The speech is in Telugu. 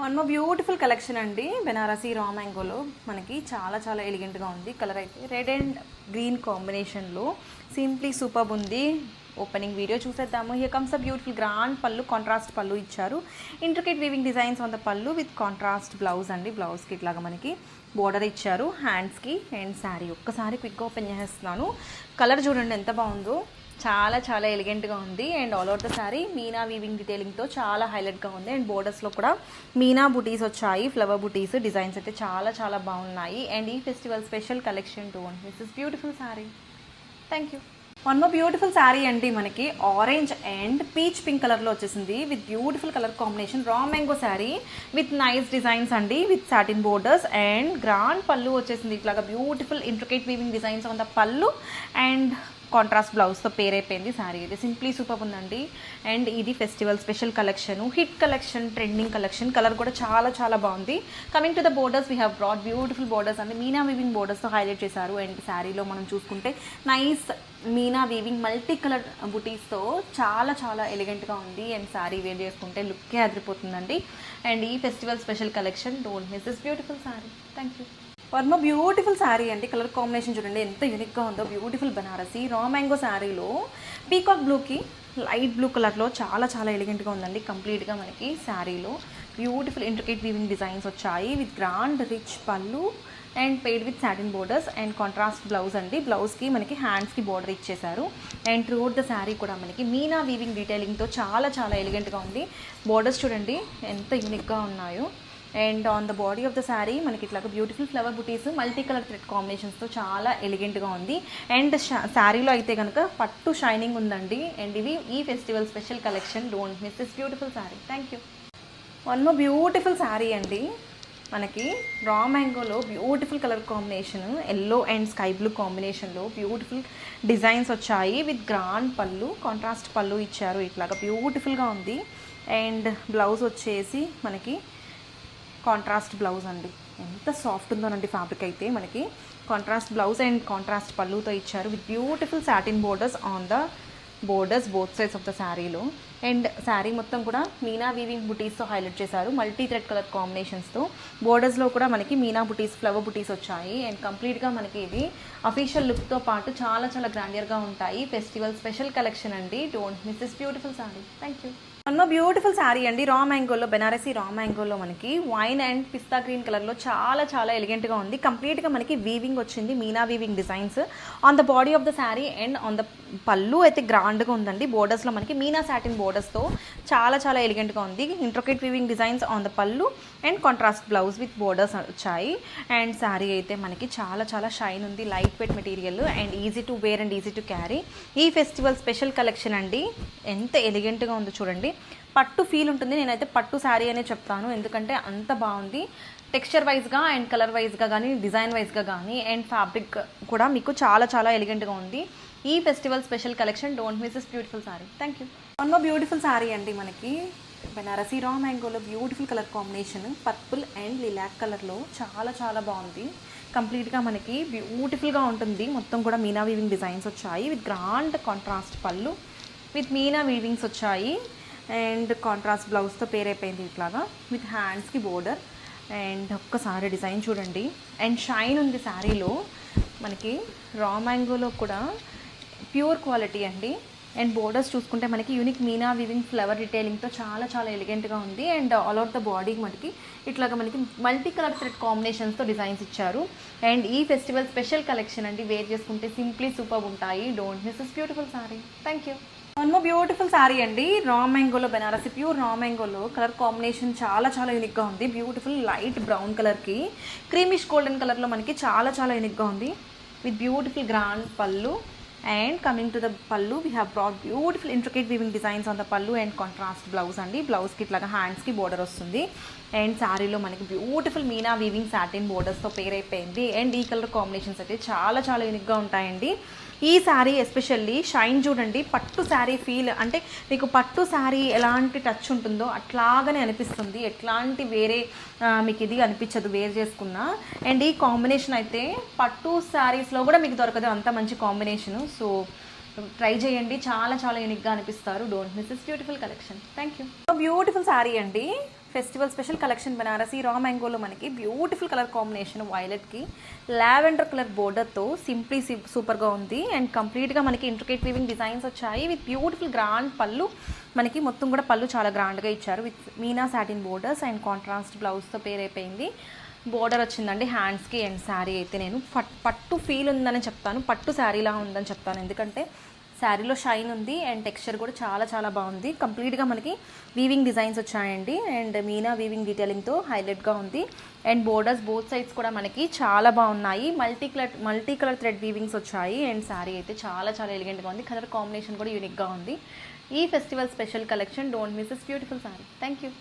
వన్ మోర్ బ్యూటిఫుల్ కలెక్షన్ అండి. బెనారసీ రా మ్యాంగోలో మనకి చాలా చాలా ఎలిగెంట్గా ఉంది. కలర్ అయితే రెడ్ అండ్ గ్రీన్ కాంబినేషన్లో సింప్లీ సూపర్ ఉంది. ఓపెనింగ్ వీడియో చూసేద్దాము. Here comes a beautiful grand pallu, contrast pallu ఇచ్చారు. Intricate weaving designs on the పళ్ళు విత్ కాంట్రాస్ట్ బ్లౌజ్ అండి. బ్లౌజ్కి ఇట్లాగా మనకి బోర్డర్ ఇచ్చారు హ్యాండ్స్కి. అండ్ శారీ ఒక్కసారి క్విక్గా ఓపెన్ చేస్తున్నాను. కలర్ చూడండి ఎంత బాగుందో, చాలా చాలా ఎలిగెంట్గా ఉంది. And all over the sari Meena weaving డీటెయిలింగ్తో చాలా హైలైట్గా ఉంది. అండ్ బోర్డర్స్లో కూడా మీనా బుటీస్ వచ్చాయి, ఫ్లవర్ బుటీస్ డిజైన్స్ అయితే చాలా చాలా బాగున్నాయి. అండ్ ఈ festival special collection to this is beautiful sari. Thank you. One more beautiful sari అండి. మనకి ఆరెంజ్ అండ్ పీచ్ పింక్ కలర్లో వచ్చేసింది with beautiful colour combination. Raw mango sari with nice designs అండి, with satin borders and grand pallu వచ్చేసింది. ఇట్లాగా beautiful intricate weaving designs on the pallu and contrast బ్లౌజ్తో పేర్ అయిపోయింది శారీ. ఇది సింప్లీ సూపర్ ఉందండి. అండ్ ఇది festival special collection, hit collection, trending collection. Colour కూడా చాలా చాలా బాగుంది. Coming to the borders, we have broad beautiful borders అండి. మీనా వీవింగ్ బోర్డర్స్తో హైలైట్ చేశారు. అండ్ శారీలో మనం చూసుకుంటే nice meena weaving multi colour బుటీస్తో చాలా చాలా ఎలిగెంట్గా ఉంది. అండ్ శారీ వేర్ చేసుకుంటే లుక్కే అదిరిపోతుందండి. అండ్ ఈ festival special collection, don't miss this beautiful sari. Thank you. One more beautiful sari అండి. కలర్ కాంబినేషన్ చూడండి ఎంత యూనిక్గా ఉందో. బ్యూటిఫుల్ బనారసీ రా మ్యాంగో శారీలో పీకాక్ బ్లూకి లైట్ బ్లూ కలర్లో చాలా చాలా ఎలిగెంట్గా ఉందండి. కంప్లీట్గా మనకి శారీలో బ్యూటిఫుల్ ఇంట్రికేట్ వీవింగ్ డిజైన్స్ వచ్చాయి విత్ గ్రాండ్ రిచ్ పళ్ళు and paired with satin borders and contrast blouse అండి. బ్లౌజ్కి మనకి హ్యాండ్స్కి బోర్డర్ ఇచ్చేసారు. అండ్ త్రూఅవుట్ ద శారీ కూడా మనకి మీనా వీవింగ్ డీటెయిలింగ్తో చాలా చాలా ఎలిగెంట్గా ఉంది. బోర్డర్స్ చూడండి ఎంత యూనిక్గా ఉన్నాయో. And on the body of the sari మనకి ఇట్లాగా బ్యూటిఫుల్ ఫ్లవర్ బుటీస్ మల్టీ కలర్ థ్రెడ్ కాంబినేషన్స్తో చాలా ఎలిగెంట్గా ఉంది. అండ్ శారీలో అయితే కనుక పట్టు షైనింగ్ ఉందండి. అండ్ ఇవి ఈ festival special collection, don't miss this beautiful sari. Thank you. One more beautiful sari అండి. మనకి రా మ్యాంగోలో beautiful colour combination, yellow and sky blue కాంబినేషన్లో బ్యూటిఫుల్ డిజైన్స్ వచ్చాయి with grand pallu, contrast pallu ఇచ్చారు. ఇట్లాగా బ్యూటిఫుల్గా ఉంది. అండ్ బ్లౌజ్ వచ్చేసి మనకి కాంట్రాస్ట్ బ్లౌజ్ అండి. ఎంత సాఫ్ట్ ఉందోనండి ఫ్యాబ్రిక్ అయితే. మనకి కాంట్రాస్ట్ బ్లౌజ్ అండ్ కాంట్రాస్ట్ పళ్ళుతో ఇచ్చారు with beautiful satin borders on the borders both sides of the శారీలో. అండ్ శారీ మొత్తం కూడా మీనా వీవింగ్ బుటీస్తో హైలైట్ చేశారు మల్టీ థ్రెడ్ కలర్ కాంబినేషన్స్తో. బోర్డర్స్లో కూడా మనకి మీనా బుటీస్, ఫ్లవర్ బుటీస్ వచ్చాయి. అండ్ కంప్లీట్గా మనకి ఇది అఫీషియల్ లుక్తో పాటు చాలా చాలా గ్రాండియర్గా ఉంటాయి. ఫెస్టివల్ స్పెషల్ కలెక్షన్ అండి. Don't miss this beautiful sari. Thank you. One more beautiful sari అండి. రా మ్యాంగోలో, బెనారసీ రా మ్యాంగోలో మనకి వైన్ అండ్ పిస్తా గ్రీన్ కలర్లో చాలా చాలా ఎలిగెంట్గా ఉంది. కంప్లీట్గా మనకి వీవింగ్ వచ్చింది, Meena weaving designs on the body of the sari. And on the పళ్ళు అయితే గ్రాండ్గా ఉందండి. బోర్డర్స్లో మనకి మీనా సాటిన్ బోర్డర్స్తో చాలా చాలా ఎలిగెంట్గా ఉంది. Intricate weaving designs on the pallu and contrast blouse with borders వచ్చాయి. అండ్ శారీ అయితే మనకి చాలా చాలా షైన్ ఉంది, light weight material and easy to wear and easy to carry. ఈ ఫెస్టివల్ స్పెషల్ కలెక్షన్ అండి. ఎంత ఎలిగెంట్గా ఉందో చూడండి. పట్టు ఫీల్ ఉంటుంది. నేనైతే పట్టు శారీ అనే చెప్తాను, ఎందుకంటే అంత బాగుంది. టెక్స్చర్ వైజ్గా అండ్ కలర్ వైజ్గా కానీ, డిజైన్ వైజ్గా కానీ, అండ్ ఫ్యాబ్రిక్ కూడా మీకు చాలా చాలా ఎలిగెంట్గా ఉంది. ఈ festival special collection, don't miss this beautiful sari. Thank you. One more beautiful sari అండి. మనకి బెనారసీ రా మ్యాంగోలో beautiful colour combination purple and lilac కలర్లో చాలా చాలా బాగుంది. కంప్లీట్గా మనకి బ్యూటిఫుల్గా ఉంటుంది. మొత్తం కూడా మీనా వీవింగ్ డిజైన్స్ వచ్చాయి విత్ గ్రాండ్ కాంట్రాస్ట్ పళ్ళు విత్ మీనా వీవింగ్స్ వచ్చాయి. అండ్ కాంట్రాస్ట్ బ్లౌజ్తో పేర్ అయిపోయింది ఇట్లాగా విత్ హ్యాండ్స్కి బోర్డర్. అండ్ ఒక్కసారి డిజైన్ చూడండి. అండ్ షైన్ ఉంది శారీలో. మనకి రా మ్యాంగోలో కూడా ప్యూర్ క్వాలిటీ అండి. అండ్ బోర్డర్స్ చూసుకుంటే మనకి యూనిక్ మీనా వీవింగ్ ఫ్లవర్ డీటెయిలింగ్తో చాలా చాలా ఎలిగెంట్గా ఉంది. అండ్ ఆల్ ఓవర్ ద బాడీకి మనకి ఇట్లాగా మనకి మల్టీ కలర్ థ్రెడ్ కాంబినేషన్స్తో డిజైన్స్ ఇచ్చారు. అండ్ ఈ ఫెస్టివల్ స్పెషల్ కలెక్షన్ అండి. వేర్ చేసుకుంటే సింప్లీ సూపర్ ఉంటాయి. Don't miss this beautiful sari. Thank you. One more beautiful sari అండి. రా మ్యాంగోలో, Banarasi pure raw మ్యాంగోలో colour combination చాలా చాలా యూనిక్గా ఉంది. బ్యూటిఫుల్ లైట్ బ్రౌన్ కలర్కి క్రీమిష్ గోల్డెన్ కలర్లో మనకి చాలా చాలా యూనిక్గా ఉంది విత్ బ్యూటిఫుల్ గ్రాండ్ పళ్ళు. అండ్ కమింగ్ టు ద పళ్ళు, we have broad beautiful intricate weaving designs on the pallu and contrast blouse అండి. బ్లౌజ్కి ఇట్లాగా హ్యాండ్స్కి బోర్డర్ వస్తుంది. అండ్ శారీలో మనకి బ్యూటిఫుల్ మీనా వీవింగ్ సాటిన్ బోర్డర్స్తో పేర్ అయిపోయింది. అండ్ ఈ కలర్ కాంబినేషన్స్ అయితే చాలా చాలా యూనిక్గా ఉంటాయండి. ఈ శారీ ఎస్పెషల్లీ షైన్ చూడండి. పట్టు శారీ ఫీల్, అంటే మీకు పట్టు శారీ ఎలాంటి టచ్ ఉంటుందో అట్లాగనే అనిపిస్తుంది. ఎట్లాంటి వేరే మీకు ఇది అనిపించదు వేర్ చేసుకున్నా. అండ్ ఈ కాంబినేషన్ అయితే పట్టు శారీస్లో కూడా మీకు దొరకదు, అంత మంచి కాంబినేషను. సో ట్రై చేయండి, చాలా చాలా యూనిక్గా అనిపిస్తారు. Don't miss this beautiful collection. Thank you. Beautiful sari అండి. Festival special collection Banarasi raw మ్యాంగోలో మనకి బ్యూటిఫుల్ కలర్ కాంబినేషన్ వైలెట్కి లావెండర్ కలర్ బోర్డర్తో సింప్లీ సూపర్గా ఉంది. అండ్ కంప్లీట్గా మనకి ఇంట్రికేట్ వీవింగ్ డిజైన్స్ వచ్చాయి విత్ బ్యూటిఫుల్ గ్రాండ్ పళ్ళు. మనకి మొత్తం కూడా పళ్ళు చాలా గ్రాండ్గా ఇచ్చారు with meena satin borders and contrast బ్లౌజ్తో పేర్ అయిపోయింది. బోర్డర్ వచ్చిందండి హ్యాండ్స్కి. అండ్ శారీ అయితే నేను పట్టు ఫీల్ ఉందని చెప్తాను, పట్టు శారీలా ఉందని చెప్తాను, ఎందుకంటే శారీలో షైన్ ఉంది అండ్ టెక్స్చర్ కూడా చాలా చాలా బాగుంది. కంప్లీట్గా మనకి వీవింగ్ డిజైన్స్ వచ్చాయండి అండ్ మీనా వీవింగ్ డీటెయిలింగ్తో హైలైట్గా ఉంది. అండ్ బోర్డర్స్ బోత్ సైడ్స్ కూడా మనకి చాలా బాగున్నాయి. మల్టీ కలర్ థ్రెడ్ వీవింగ్స్ వచ్చాయి. అండ్ శారీ అయితే చాలా చాలా ఎలిగెంట్గా ఉంది. కలర్ కాంబినేషన్ కూడా యూనిక్గా ఉంది. ఈ festival special collection don't miss this beautiful sari. Thank you.